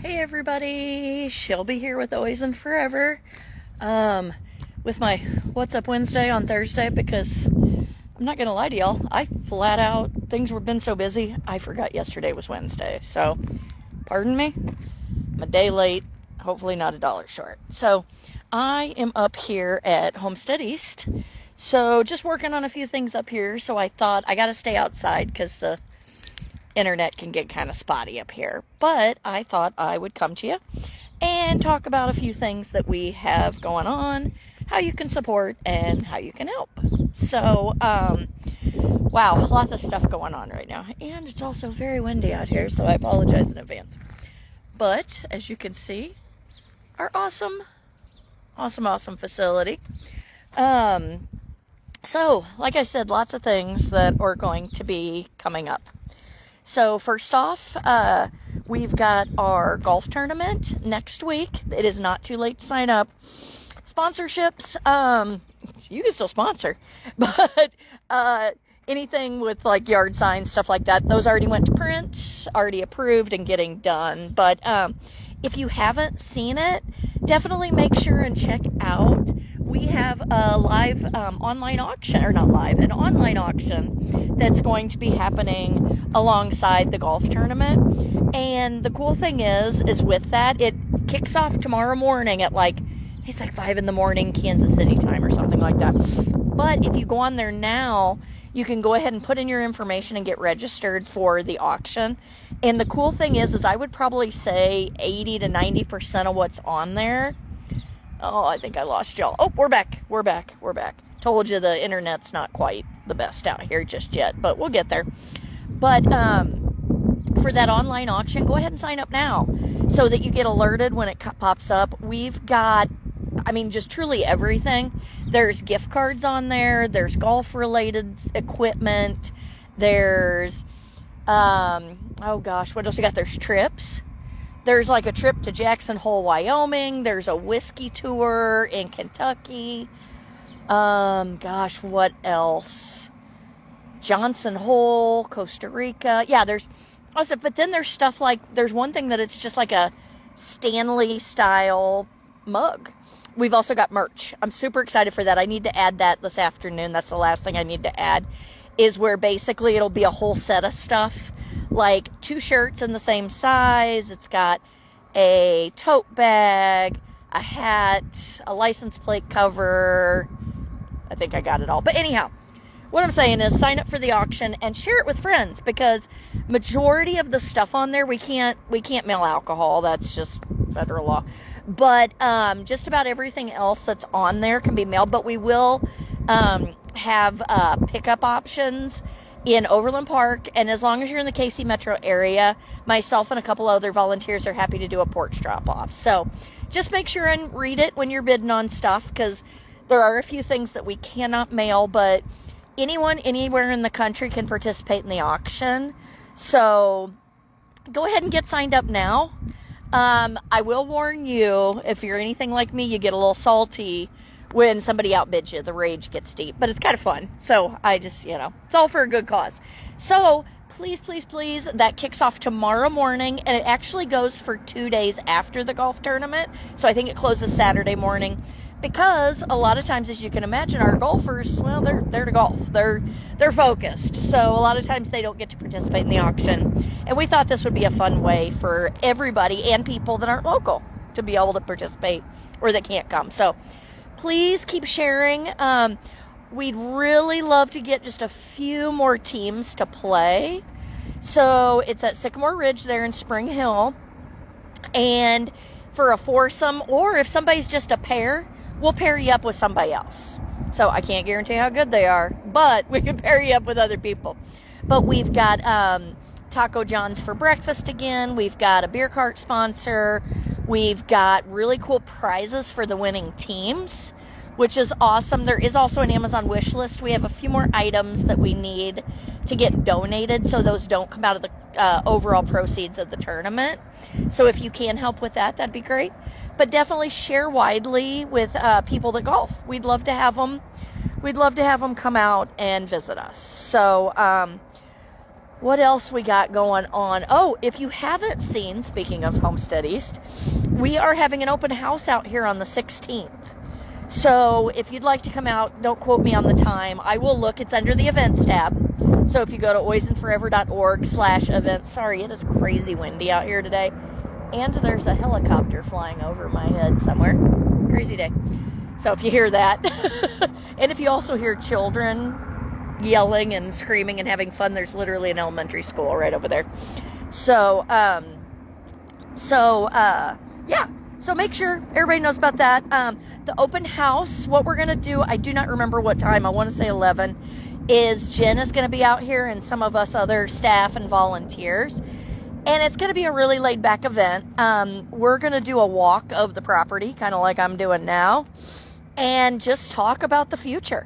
Hey everybody, Shelby here with Always and Forever, with my What's Up Wednesday on Thursday, because I'm not gonna lie to y'all, I flat out, things were been so busy, I forgot yesterday was Wednesday, so pardon me, I'm a day late, hopefully not $1 short. So I am up here at Homestead East, so just working on a few things up here, so I thought I gotta stay outside because the internet can get kind of spotty up here, but I thought I would come to you and talk about a few things that we have going on, how you can support, and how you can help. So, wow, lots of stuff going on right now, and it's also very windy out here, so I apologize in advance. But, as you can see, our awesome facility. So, like I said, lots of things that are going to be coming up. So first off, we've got our golf tournament next week. It is not too late to sign up. Sponsorships, you can still sponsor, but anything with like yard signs, stuff like that, those already went to print, already approved and getting done. But if you haven't seen it, definitely make sure and check out. We have a live online auction, or not live, an online auction that's going to be happening alongside the golf tournament. And the cool thing is with that, it kicks off tomorrow morning at it's like 5 in the morning, Kansas City time or something like that. But if you go on there now, you can go ahead and put in your information and get registered for the auction. And the cool thing is I would probably say 80 to 90% of what's on there. Oh, I think I lost y'all. Oh, we're back. Told you the internet's not quite the best out here just yet, but we'll get there. But for that online auction, go ahead and sign up now so that you get alerted when it pops up. We've got, just truly everything. There's gift cards on there. There's golf-related equipment. There's, oh gosh, what else we got? There's trips. There's like a trip to Jackson Hole, Wyoming. There's a whiskey tour in Kentucky. Gosh, what else? Johnson Hole, Costa Rica. Yeah, there's also, but then there's stuff like, there's one thing that it's just like a Stanley style mug. We've also got merch. I'm super excited for that. I need to add that this afternoon. That's the last thing I need to add, is where basically it'll be a whole set of stuff. Like 2 shirts in the same size. It's got a tote bag, a hat, a license plate cover. I think I got it all. But anyhow, what I'm saying is sign up for the auction and share it with friends, because majority of the stuff on there, we can't mail alcohol. That's just federal law. But just about everything else that's on there can be mailed. But we will have pickup options in Overland Park, and as long as you're in the KC metro area, myself and a couple other volunteers are happy to do a porch drop-off. So just make sure and read it when you're bidding on stuff, because there are a few things that we cannot mail, but anyone anywhere in the country can participate in the auction. So go ahead and get signed up now. I will warn you, if you're anything like me, you get a little salty when somebody outbids you. The rage gets deep, but it's kind of fun. So I just, it's all for a good cause. So please, that kicks off tomorrow morning, and it actually goes for 2 days after the golf tournament. So I think it closes Saturday morning, because a lot of times, as you can imagine, our golfers, well, they're to golf. They're focused. So a lot of times they don't get to participate in the auction. And we thought this would be a fun way for everybody and people that aren't local to be able to participate or that can't come. So please keep sharing. We'd really love to get just a few more teams to play. So it's at Sycamore Ridge there in Spring Hill. And for a foursome, or if somebody's just a pair, we'll pair you up with somebody else. So I can't guarantee how good they are, but we can pair you up with other people. But we've got Taco John's for breakfast again. We've got a beer cart sponsor. We've got really cool prizes for the winning teams, which is awesome. There is also an Amazon wish list. We have a few more items that we need to get donated, so those don't come out of the overall proceeds of the tournament. So if you can help with that, that'd be great. But definitely share widely with people that golf. We'd love to have them. We'd love to have them come out and visit us. So What else we got going on? Oh, if you haven't seen, speaking of Homestead East, we are having an open house out here on the 16th. So if you'd like to come out, don't quote me on the time. I will look. It's under the events tab. So if you go to oisenforever.org/events. Sorry, it is crazy windy out here today. And there's a helicopter flying over my head somewhere. Crazy day. So if you hear that, and if you also hear children yelling and screaming and having fun, there's literally an elementary school right over there. So, yeah. So make sure everybody knows about that. The open house, what we're going to do, I do not remember what time, I want to say 11, is Jen is going to be out here and some of us other staff and volunteers. And it's going to be a really laid back event. We're going to do a walk of the property, kind of like I'm doing now, and just talk about the future.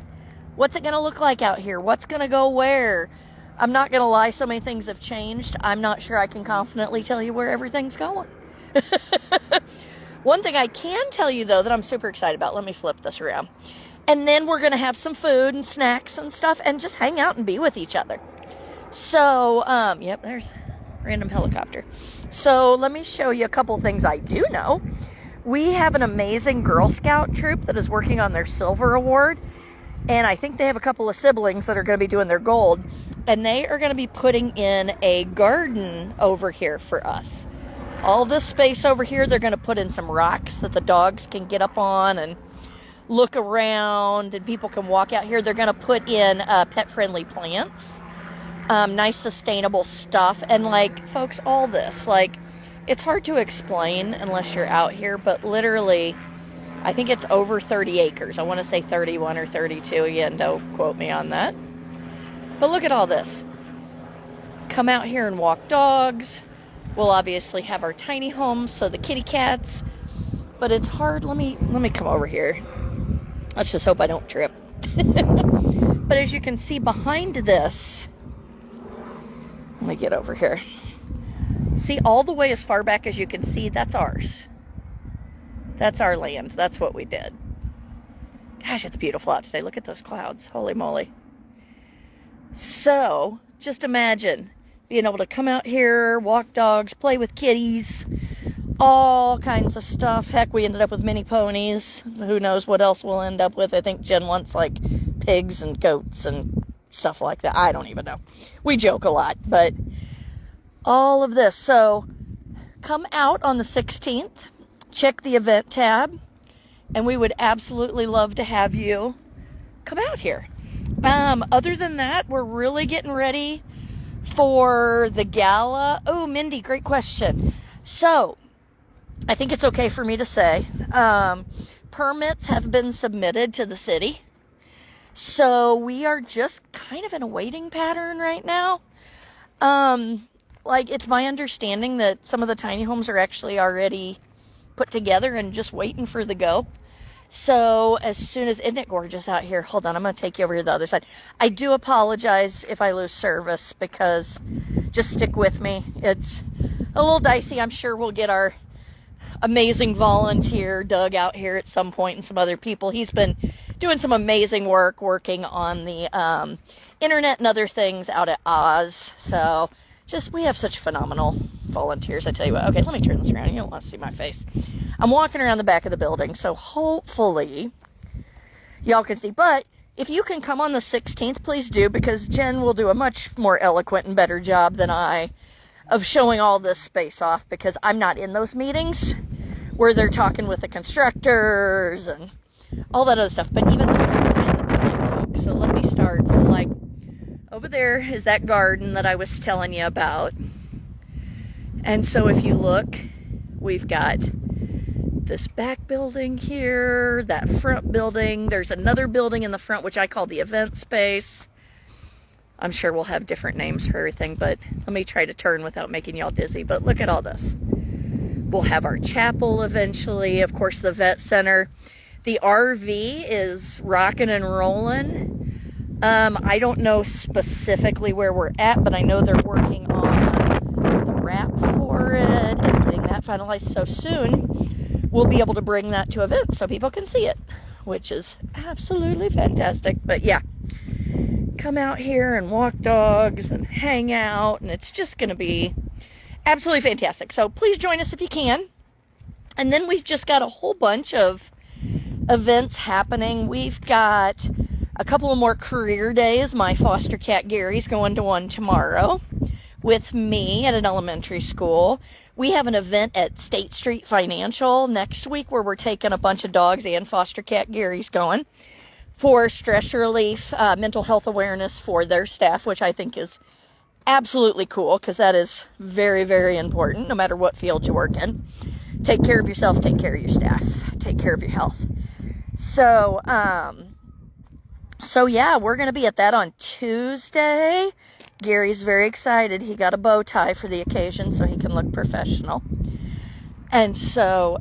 What's it going to look like out here? What's going to go where? I'm not going to lie, so many things have changed. I'm not sure I can confidently tell you where everything's going. One thing I can tell you, though, that I'm super excited about, let me flip this around. And then we're going to have some food and snacks and stuff and just hang out and be with each other. So, yep, there's a random helicopter. So let me show you a couple things I do know. We have an amazing Girl Scout troop that is working on their Silver Award. And I think they have a couple of siblings that are going to be doing their gold. And they are going to be putting in a garden over here for us. All this space over here, they're going to put in some rocks that the dogs can get up on and look around. And people can walk out here. They're going to put in pet-friendly plants. Nice sustainable stuff. And like, folks, all this, like, it's hard to explain unless you're out here. But literally, I think it's over 30 acres. I want to say 31 or 32. Again, don't quote me on that. But look at all this. Come out here and walk dogs. We'll obviously have our tiny homes, so the kitty cats. But it's hard. Let me come over here. Let's just hope I don't trip. But as you can see behind this, let me get over here. See, all the way as far back as you can see, that's ours. That's our land. That's what we did. Gosh, it's beautiful out today. Look at those clouds. Holy moly. So, just imagine being able to come out here, walk dogs, play with kitties, all kinds of stuff. Heck, we ended up with mini ponies. Who knows what else we'll end up with. I think Jen wants, like, pigs and goats and stuff like that. I don't even know. We joke a lot, but all of this. So, come out on the 16th. Check the event tab, and we would absolutely love to have you come out here. Other than that, we're really getting ready for the gala. Oh, Mindy, great question. So, I think it's okay for me to say, permits have been submitted to the city. So, we are just kind of in a waiting pattern right now. Like, it's my understanding that some of the tiny homes are actually already put together and just waiting for the go. So as soon as, isn't it gorgeous out here? Hold on, I'm going to take you over to the other side. I do apologize if I lose service, because just stick with me. It's a little dicey. I'm sure we'll get our amazing volunteer Doug out here at some point, and some other people. He's been doing some amazing work working on the internet and other things out at Oz. So just, we have such phenomenal volunteers, I tell you what. Okay, let me turn this around. You don't want to see my face. I'm walking around the back of the building, so hopefully y'all can see. But if you can come on the 16th, please do, because Jen will do a much more eloquent and better job than I of showing all this space off, because I'm not in those meetings where they're talking with the constructors and all that other stuff. But even this is behind the building, folks. So let me start. So, like, over there is that garden that I was telling you about. And so if you look, we've got this back building here, that front building. There's another building in the front, which I call the event space. I'm sure we'll have different names for everything, but let me try to turn without making y'all dizzy. But look at all this. We'll have our chapel eventually. Of course, the vet center. The RV is rocking and rolling. I don't know specifically where we're at, but I know they're working on the wrap for it and getting that finalized. So soon, we'll be able to bring that to events so people can see it, which is absolutely fantastic. But yeah, come out here and walk dogs and hang out, and it's just going to be absolutely fantastic. So please join us if you can. And then we've just got a whole bunch of events happening. We've got a couple of more career days. My foster cat Gary's going to one tomorrow with me at an elementary school. We have an event at State Street Financial next week where we're taking a bunch of dogs, and foster cat Gary's going, for stress relief, mental health awareness for their staff, which I think is absolutely cool, because that is very, very important no matter what field you work in. Take care of yourself, take care of your staff, take care of your health. So yeah, we're going to be at that on Tuesday. Gary's very excited. He got a bow tie for the occasion so he can look professional. And so,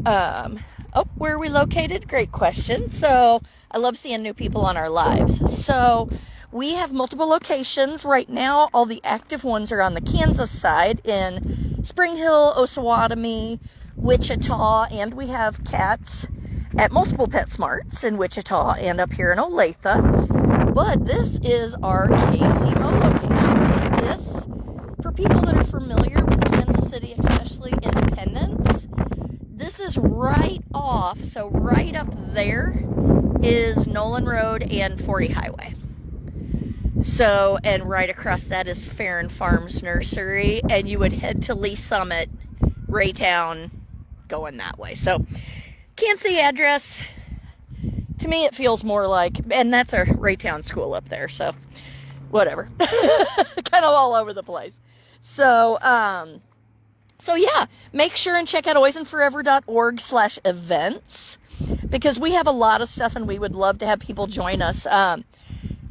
where are we located? Great question. So I love seeing new people on our lives. So we have multiple locations. Right now, all the active ones are on the Kansas side in Spring Hill, Osawatomie, Wichita, and we have cats at multiple PetSmarts in Wichita and up here in Olathe. But this is our KCMO location. So this, for people that are familiar with Kansas City, especially Independence, this is right off. So right up there is Nolan Road and 40 Highway. So, and right across that is Farron Farms Nursery, and you would head to Lee Summit, Raytown, going that way. So can't see address. To me, it feels more like, and that's our Raytown school up there, so whatever. Kind of all over the place. So yeah, make sure and check out oisenforever.org/events, because we have a lot of stuff and we would love to have people join us.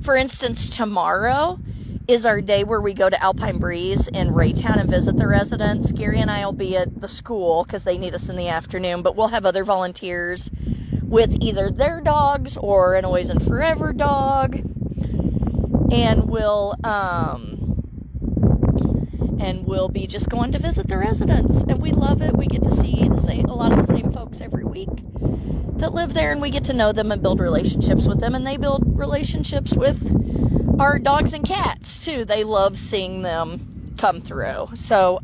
For instance, tomorrow is our day where we go to Alpine Breeze in Raytown and visit the residents. Gary and I will be at the school because they need us in the afternoon, but we'll have other volunteers with either their dogs or an Always and Forever dog, and we'll be just going to visit the residents, and we love it. We get to see a lot of the same folks every week that live there, and we get to know them and build relationships with them, and they build relationships with our dogs and cats too. They love seeing them come through. So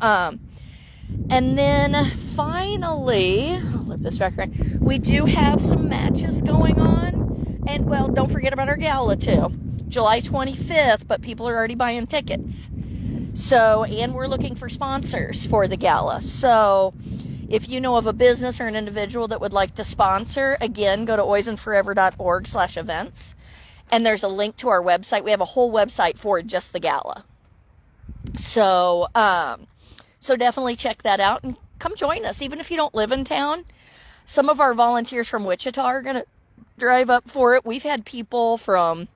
and then finally, I'll flip this back around, we do have some matches going on, and well, don't forget about our gala too, July 25th, but people are already buying tickets. So, and we're looking for sponsors for the gala. So if you know of a business or an individual that would like to sponsor, again, go to oisenforever.org/events. And there's a link to our website. We have a whole website for just the gala. So, so definitely check that out and come join us. Even if you don't live in town, some of our volunteers from Wichita are going to drive up for it. We've had people from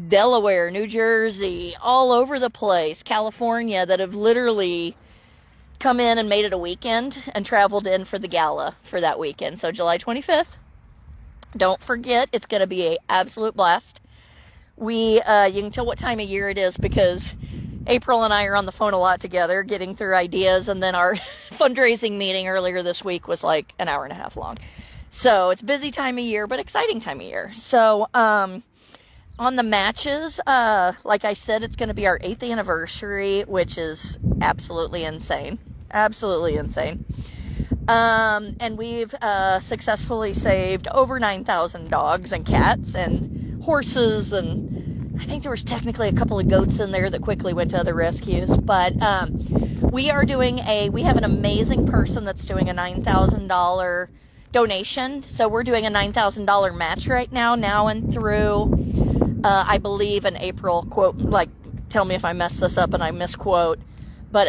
Delaware, New Jersey, all over the place, California, that have literally come in and made it a weekend and traveled in for the gala for that weekend. So July 25th. Don't forget, it's going to be an absolute blast. You can tell what time of year it is because April and I are on the phone a lot together getting through ideas, and then our fundraising meeting earlier this week was like an hour and a half long. So it's a busy time of year, but exciting time of year. So on the matches, like I said, it's going to be our 8th anniversary, which is absolutely insane. Absolutely insane. And we've successfully saved over 9,000 dogs and cats and horses, and I think there was technically a couple of goats in there that quickly went to other rescues. But we have an amazing person that's doing a $9,000 donation. So we're doing a $9,000 match right now and through, I believe, an April quote, like, tell me if I mess this up and I misquote. But,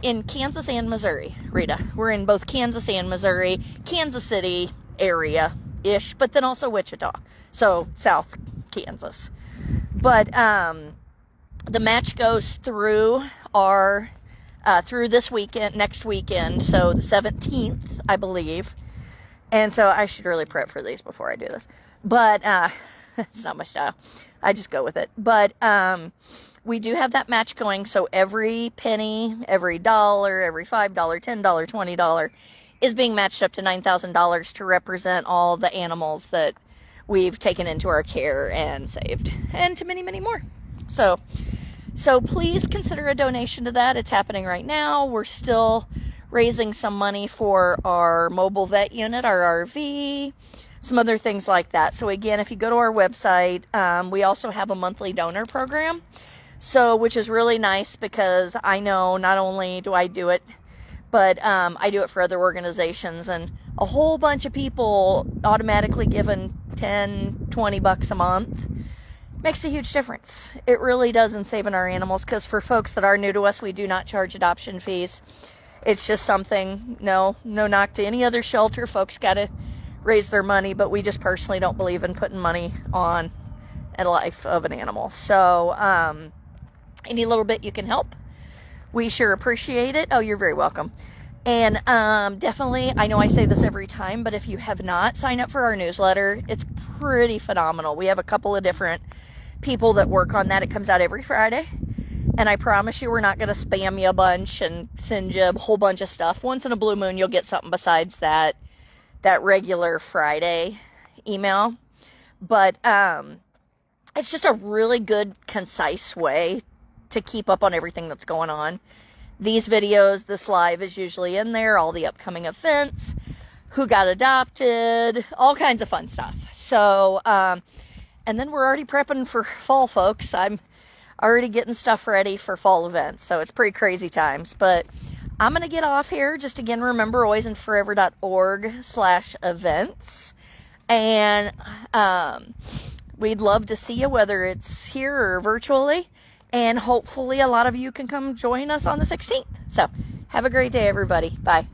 in Kansas and Missouri, Rita. We're in both Kansas and Missouri, Kansas City area-ish, but then also Wichita. So, South Kansas. But, the match goes through through this weekend, next weekend, so the 17th, I believe. And so I should really prep for these before I do this. But, it's not my style. I just go with it. But, we do have that match going, so every penny, every dollar, every $5, $10, $20 is being matched up to $9,000 to represent all the animals that we've taken into our care and saved, and to many, many more. So please consider a donation to that. It's happening right now. We're still raising some money for our mobile vet unit, our RV, some other things like that. So again, if you go to our website, we also have a monthly donor program. So, which is really nice, because I know not only do I do it, but I do it for other organizations, and a whole bunch of people automatically giving 10, 20 bucks a month makes a huge difference. It really does in saving our animals, because for folks that are new to us, we do not charge adoption fees. It's just something, no knock to any other shelter. Folks got to raise their money, but we just personally don't believe in putting money on a life of an animal. So, any little bit you can help, we sure appreciate it. Oh, you're very welcome. And definitely, I know I say this every time, but if you have not signed up for our newsletter, it's pretty phenomenal. We have a couple of different people that work on that. It comes out every Friday. And I promise you, we're not going to spam you a bunch and send you a whole bunch of stuff. Once in a blue moon, you'll get something besides that regular Friday email. But it's just a really good, concise way to keep up on everything that's going on. These videos, this live is usually in there, all the upcoming events, who got adopted, all kinds of fun stuff. So, and then we're already prepping for fall, folks. I'm already getting stuff ready for fall events, so it's pretty crazy times. But I'm going to get off here. Just again, remember, alwaysandforever.org/events. And we'd love to see you, whether it's here or virtually. And hopefully a lot of you can come join us on the 16th. So have a great day, everybody. Bye.